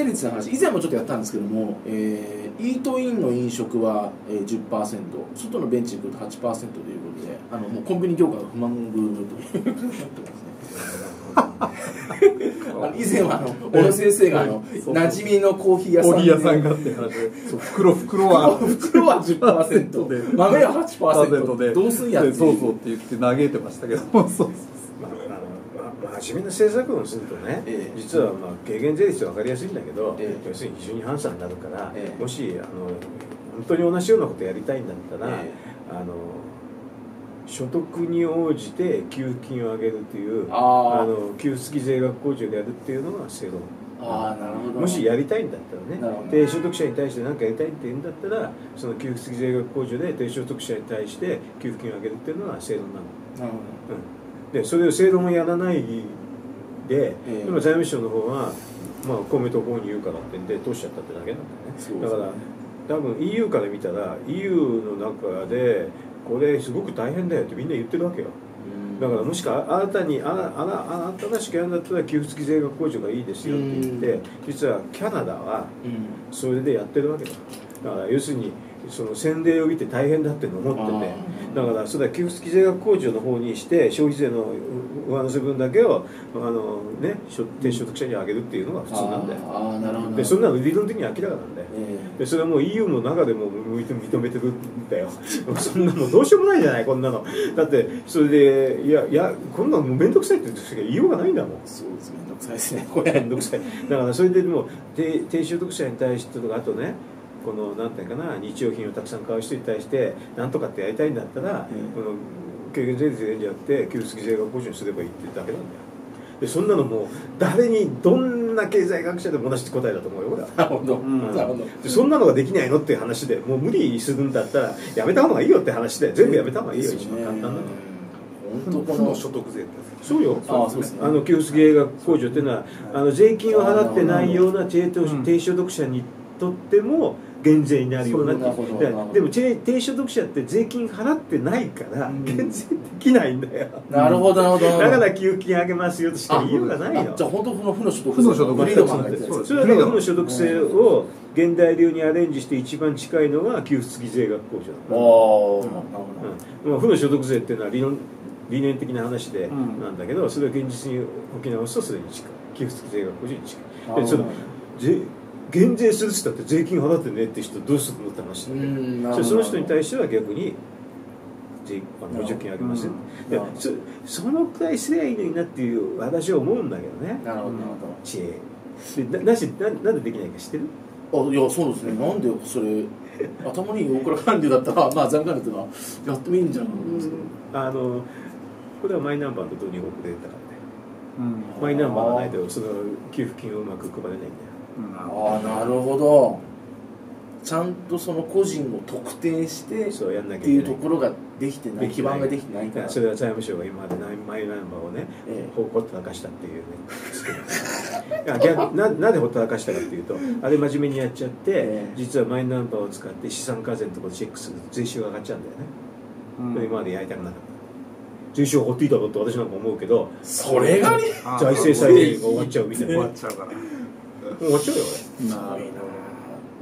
税率の話、以前もちょっとやったんですけども、イートインの飲食は 10%、外のベンチに来ると 8% ということで、もうコンビニ業界が不満ぐるということになってますね。以前は小野先生が馴染みのコーヒー屋さんがって話で、袋は 10%で豆は 8% でどうすんやってそうそうって言って嘆いてましたけど、そう真面目な政策をするとね、実は軽減税率は分かりやすいんだけど、要するに非常に反差になるから、もし本当に同じようなことやりたいんだったら、所得に応じて給付金を上げるという給付付き税額控除でやるっていうのが制度。なるほど。もしやりたいんだったらね、低所得者に対して何かやりたいって言うんだったら、その給付付き税額控除で低所得者に対して給付金を上げるっていうのが制度になる。なるほど。でそれを制度もやらないで、今財務省の方は公明党こうに言うからってんで通しちゃったってだけなんだよね。だから多分 EU から見たら EU の中でこれすごく大変だよってみんな言ってるわけよ。だからもしくは新しくやるんだったら給付付き税額控除がいいですよって言って、実はキャナダはそれでやってるわけだ。だから要するにその洗礼を見て大変だってのを思ってて、だからそれは給付付き税額控除の方にして消費税の上乗せ分だけを低所得者に上げるっていうのが普通なんだよ。でそんなの理論的に明らかなんだよ。でそれはもう EU の中でも認めてるんだよ。そんなのどうしようもないじゃないこんなの。だってそれでいやこんなの面倒くさいって言いようがないんだもん。そうです、面倒くさいですねこれ。面倒くさい。だからそれででも低所得者に対してとか、あとねこのなんていうかな、日用品をたくさん買う人に対してなんとかってやりたいんだったら、この軽減税率でやって給付付き税額控除にすればいいってだけなんだよ。でそんなのもう誰にどんな経済学者でも同じ答えだと思うよこれは。なるほど、でそんなのができないのっていう話で、もう無理するんだったらやめた方がいいよって話で、全部やめた方がいいよ、一番簡単なの。本当この所得税ってそうよ。給付付き税額控除っていうのは税金を払ってないような低所得者にとっても減税になるような。でも低所得者って税金払ってないから減税できないんだよ。なるほどなるほど。だから給付金あげますよとしか言いようがないの。じゃあ本当この負の所得税、それはだから負の所得税を現代流にアレンジして一番近いのが給付付き税額控除だ。負の所得税っていうのは理念的な話でなんだけど、それを現実に置き直すとそれに近い、給付付き税額控除に近い。でその減税するっつったって税金払ってねって人どうするのって話で、その人に対しては逆に補助金あげますよ。そのくらいすりゃいいのになっていう私は思うんだけどね。なるほどなるほど。知恵でなんでできないか知ってる？いやそうですね。なんでそれ頭にいい大倉管理だったら財務管理っていうのはやってもいいんじゃないですか。これはマイナンバーの導入遅れたからね。マイナンバーがないとその給付金をうまく配れないんだよ。なるほど。ちゃんとその個人を特定してっていうところができてない、基盤ができてないから。それは財務省が今までマイナンバーをねほったらかしたっていうね。なんでほったらかしたかっていうと、あれ真面目にやっちゃって実はマイナンバーを使って資産課税のところチェックすると税収が上がっちゃうんだよね。今までやりたくなかった。税収を放っていいだろうって私なんか思うけど、それが財政再建が終わっちゃうみたいな。終わっちゃうから終わっちゃうよ俺。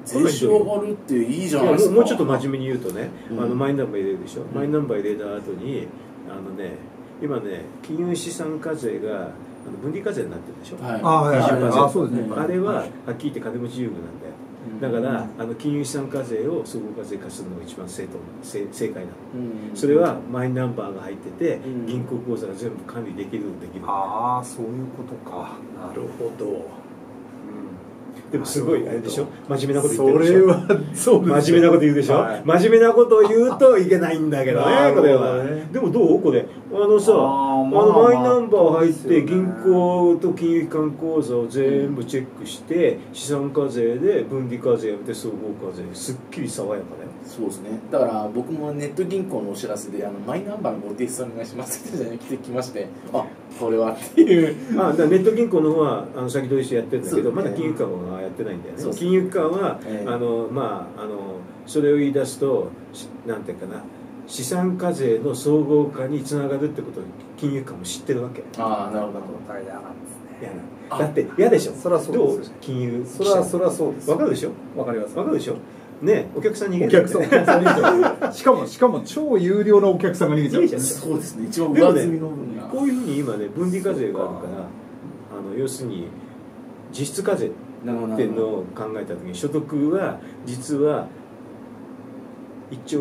税収上がるっていいじゃないですか。もうちょっと真面目に言うとね、マイナンバー入れるでしょ。マイナンバー入れた後に今ね金融資産課税が分離課税になってるでしょ。あれははっきり言って金持ち優遇なんだよ。だから金融資産課税を総合課税化するのが一番正解なの。それはマイナンバーが入ってて銀行口座が全部管理できる。そういうことか。なるほど。でもすごいあれでしょ、真面目なこと言ってるでしょ。それはそうです。真面目なこと言うでしょ、真面目なことを言うといけないんだけどねこれは。でもどうこれマイナンバー入って銀行と金融機関口座を全部チェックして資産課税で分離課税やめて総合課税すっきり爽やかだよ。そうですね。だから僕もネット銀行のお知らせでマイナンバーのご提出お願いしますって来てきまして、これはっていうだからネット銀行の方は先取りしてやってるんだけど、まだ金融機関はやってないんだよね。金融機関はそれを言い出すとなんていうかな、資産課税の総合化につながるってことを金融機関も知ってるわけ。なるほど。だって嫌でしょ。そりゃそうですよ。金融そりゃそうです。わかるでしょ。わかります。わかるでしょ。ね、お客さん逃げお客さん逃げちゃう。しかも超有料なお客さんが逃げちゃう。そうですね。一番上積みの分が。こういうふうに今ね分離課税があるから要するに実質課税っていうのを考えた時に所得は実は1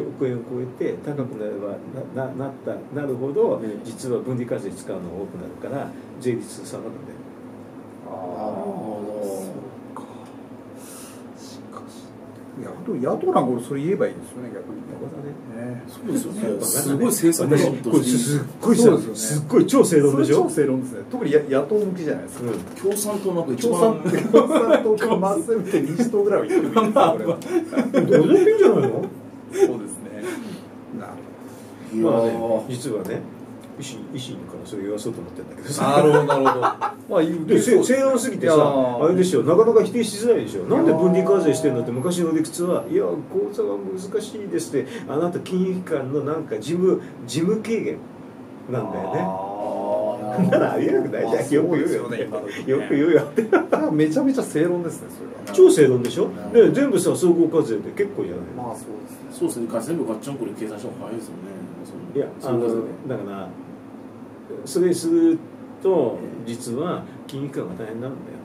億円を超えて高くなればなるほど実は分離課税使うのが多くなるから税率下がるんだよ。なるほど。野党なんかそれ言えばいいですよね、逆に。そうですよね。すごい政策論としてすっごい超正論でしょ。超正論ですね。特に野党向きじゃないですか。共産党なんか一番共産党かまっせめて民主党ぐらいは言ってもいいですよ、これは。どれだけいいんじゃないの？そうですね。まあね、実はね、維新からそれ言わそうと思ってるんだけどさ。なるほどなるほど。まあ正論すぎてさ、あれでしょ、なかなか否定しづらいでしょ。なんで分離課税してんのって昔の理屈は、いや口座が難しいですって、あなた金融機関のなんか事務軽減なんだよね。ならありえなくないじゃん。よく言うよね。よく言うよって。めちゃめちゃ正論ですね、それは。超正論でしょ。で全部さ総合課税って結構じゃない。まあそうですね。そうですね。全部ガッチャンコで計算した方が早いですよね。いやだからそれすると実は金融機関が大変になるんだよ。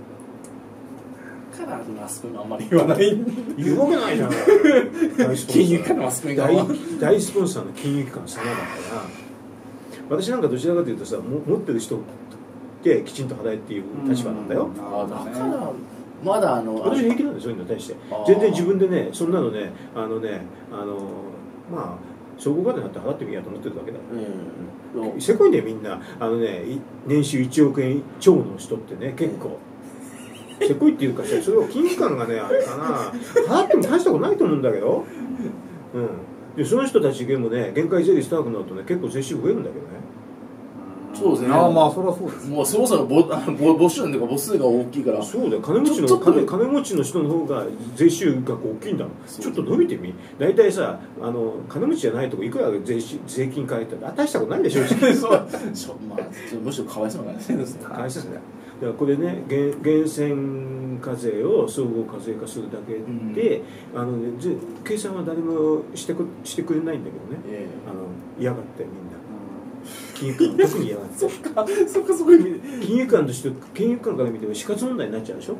からマスコミあんまり言わない。言うわけないじゃん。金融機関のマスコミが大スポンサーの金融機関様だから、私なんかどちらかというとさ、持ってる人ってきちんと払えっていう立場なんだよ。だからまだ私平気なんでそういうのに対して全然自分でね、そんなのねまあ総合課税になって払ってみようと思ってるだけだ。せこいねみんな。年収1億円超の人ってね結構せこいっていうか、それを金融機関がねあれかな払っても大したことないと思うんだけど、でその人たちでもね限界税率高くなるとね結構税収増えるんだけどね。そうですね。まあそれはそうです。もうそもそも母数というか母数が大きいから。そうだよ。金持ちの人の方が税収額大きいんだもん。ちょっと伸びてみ。大体さ金持ちじゃないとこいくら税金変えたら大したことないでしょ。まあむしろかわいそうな感じですね。かわいそうだよ。だからこれね源泉課税を総合課税化するだけで、計算は誰もしてくれないんだけどね。嫌がってみんな。金融機関特に嫌がってそっかそういう意味で金融機関から見ても死活問題になっちゃうでしょ。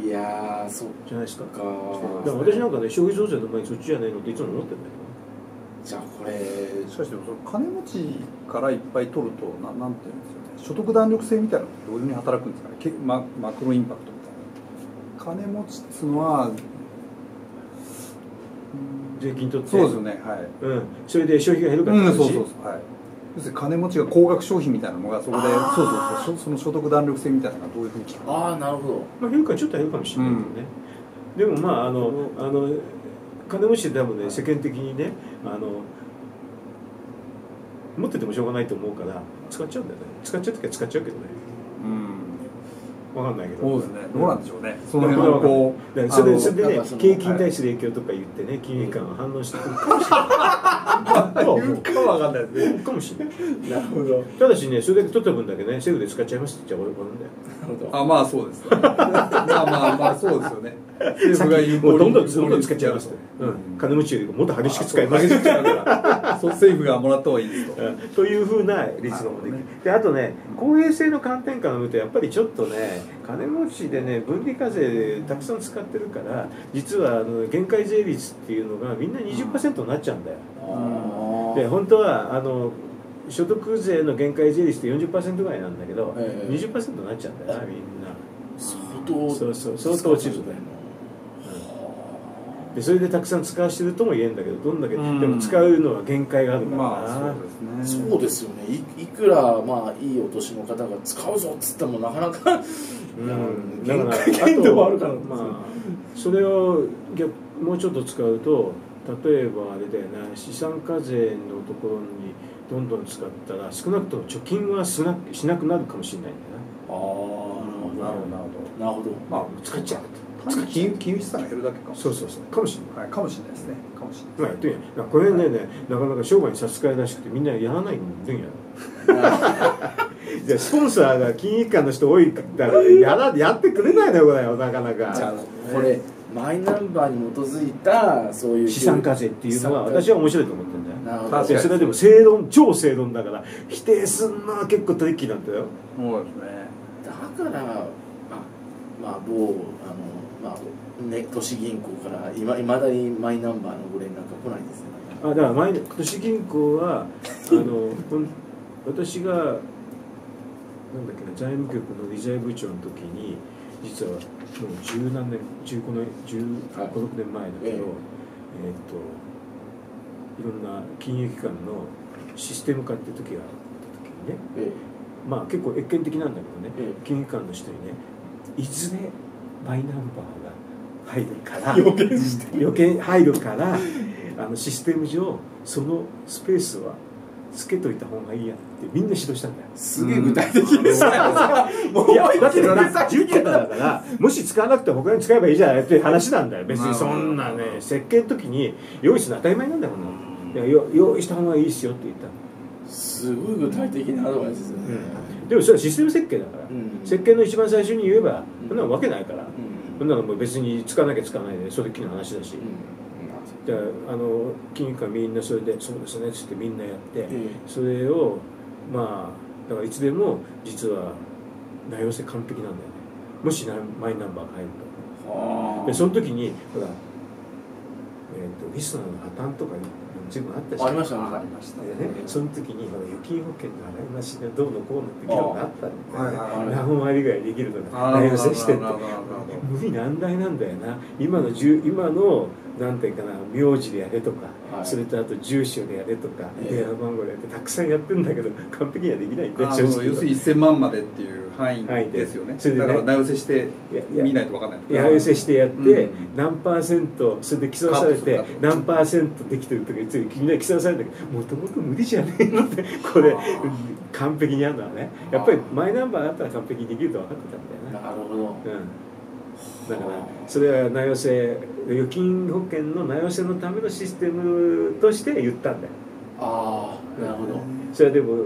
いやそうじゃないですか。だから私なんかね消費増税の前にそっちじゃないのっていつも思ってるんだけど。じゃあこれしかしでも金持ちからいっぱい取るとなんていうんですよね、所得弾力性みたいなのってどういうふうに働くんですかね。マクロインパクトみたいな。金持ちっつうのは税金取ってそうですよね。はい。それで消費が減るからそうはい。要するに金持ちが高額消費みたいなのがそこでその所得弾力性みたいなのがどういうふうに効くか。なるほど。まあ変化ちょっと減るかもしれないけどね。でもまあ金持ちって多分ね世間的にね持っててもしょうがないと思うから使っちゃうんだよね。使っちゃう時は使っちゃうけどね。わかんないけど。そうですね。どうなんでしょうね。その辺はこうそれでね景気に対する影響とか言ってね金融機関が反応してくるかもしれない。言うかはわかんないですね。かもしれない。なるほど。ただしねそれだけ取った分だけね政府で使っちゃいますって言っちゃ終わるんだよ。まあそうです。まあそうですよね。政府が言うもうどんどん使っちゃいます。金持ちよりももっと激しく使います。政府がもらった方がいいですというふうな立論もできる。であとね公平性の観点から見るとやっぱりちょっとね金持ちでね分離課税たくさん使ってるから実は限界税率っていうのがみんな 20% になっちゃうんだよ。で本当は所得税の限界税率って 40% ぐらいなんだけど、20% になっちゃうんだよなみんな。相当落ちるんだよ。でそれでたくさん使わしてるとも言えるんだけどどんだけでも使うのは限界があるからな。そうですよね。いくらまあいいお年の方が使うぞっつってもなかなか限界限度もあるから。それをもうちょっと使うと例えばあれだよな資産課税のところにどんどん使ったら少なくとも貯金はしなくなるかもしれないんだな。なるほど。まあ使っちゃう。金融資産が減るだけかも。そうかもしれない。かもしれないですね。かもしれない。これねなかなか商売に差し支えらしくてみんなやらないんだよ。じゃあスポンサーが金融機関の人多いからやってくれないのよこれなかなか。じゃあこれマイナンバーに基づいたそういう資産課税っていうのは私は面白いと思ってるんだよ。なるほど。でそれはでも正論超正論だから否定すんのは結構トリッキーなんだよ。そうですね。だから某ね、都市銀行からいまだにマイナンバーのご連絡が来ないですね。だから都市銀行は私がなんだっけな財務局の理財部長の時に実はもう十何年15年16年前だけど、いろんな金融機関のシステム化って時があった時にね、まあ結構越権的なんだけどね、金融機関の人にねいずれマイナンバーが入るから予見入るからシステム上そのスペースはつけといた方がいいやってみんな指導したんだよ。すげえ具体的ですね。いやだって10桁だからもし使わなくて他に使えばいいじゃないっていう話なんだよ。別にそんなね設計の時に用意するの当たり前なんだよ。用意した方がいいですよって言ったの。すごい具体的なアドバイスですよね。でもそれはシステム設計だから、設計の一番最初に言えばそんなわけないから、そんなのもう別に使わなきゃ使わないでそれっきりの話だし、じゃあ金融機関みんなそれでそうですねっつってみんなやって、それをまあだからいつでも実は名寄せ完璧なんだよね。もしマイナンバーが入ると。でその時にほらリスナーの破綻とか随分あったし、ありましたね。その時に預金保険の払い増しでどうのこうのって議論があったんだよね。何割ぐらいできるのか名寄せしてって無理難題なんだよな。今のなんていうかな名字でやれとか、それとあと住所でやれとか電話番号でやってたくさんやってるんだけど完璧にはできないんだよ。要するに1000万までっていう範囲ですよね。だから名寄せして見ないと分かんない。名寄せしてやって何パーセントそれで競わされて何パーセントできてるとかみんな競わされるんだけどもともと無理じゃねえのってこれ完璧にやるのはねやっぱりマイナンバーだったら完璧にできると分かってたんだよね。なるほど。だからそれは名寄せ預金保険の名寄せのためのシステムとして言ったんだよ。なるほど。それはでも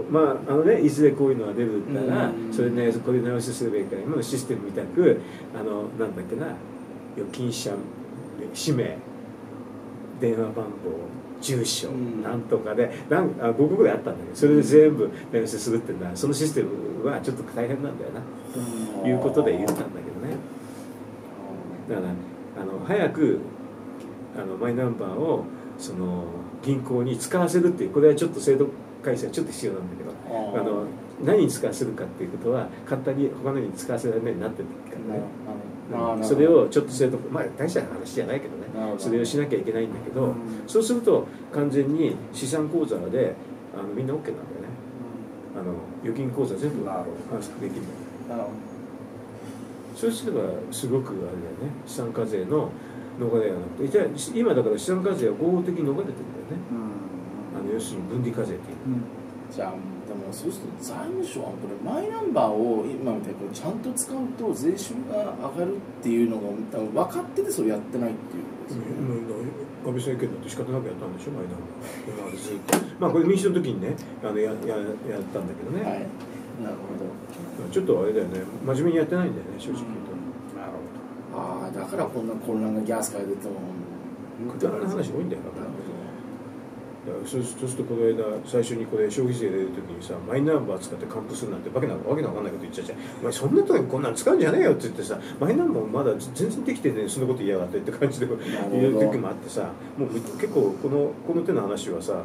いずれこういうのが出るったらそれねこれ名寄せすればいいから今のシステムみたくなんだっけな預金者氏名電話番号住所なんとかで5個ぐらいあったんだけどそれで全部名寄せするってんだ。そのシステムはちょっと大変なんだよないうことで言ったんだけどね。だから早くマイナンバーを銀行に使わせるっていうこれはちょっと制度改正はちょっと必要なんだけど何に使わせるかっていうことは簡単に他のに使わせられないようになってるからね。それをちょっと制度大した話じゃないけどねそれをしなきゃいけないんだけどそうすると完全に資産口座でみんな OK なんだよね。預金口座全部できる。そうすればすごくあれだよね資産課税の逃れがなくて今だから資産課税は合法的に逃れてるんだよね。要するに分離課税っていう、じゃあでもそうすると財務省はこれマイナンバーを今みたいにちゃんと使うと税収が上がるっていうのが多分分かっててそれやってないっていうことですよね。安倍政権だって仕方なくやったんでしょマイナンバーずっとこれ民主の時にねやったんだけどね。なるほど。ちょっとあれだよね真面目にやってないんだよね正直言うと。なるほど。だからこんな混乱がギャスから出てもくだらない話多いんだよ。そうするとこの間最初にこれ消費税出る時にさマイナンバー使って還付するなんてわけのわかんないこと言っちゃうじゃん。お前そんなとこにこんなの使うんじゃねえよって言ってさマイナンバーまだ全然できてねそんなこと言いやがってって感じで言う時もあってさもう結構この手の話はさなん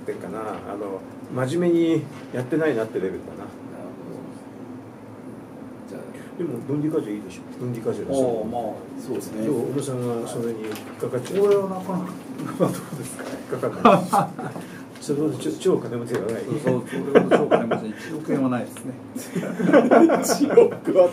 ていうかな真面目にやってないなってレベルだな。でも分離課税いいでしょ。分離課税だし。そうですね。小野さんがそれに引っかかっちゃう。これはなかなかどうですか。引っかかんない。それほど超金持ちがない。そうそれほど超金持ち1億円はないですね。1億は。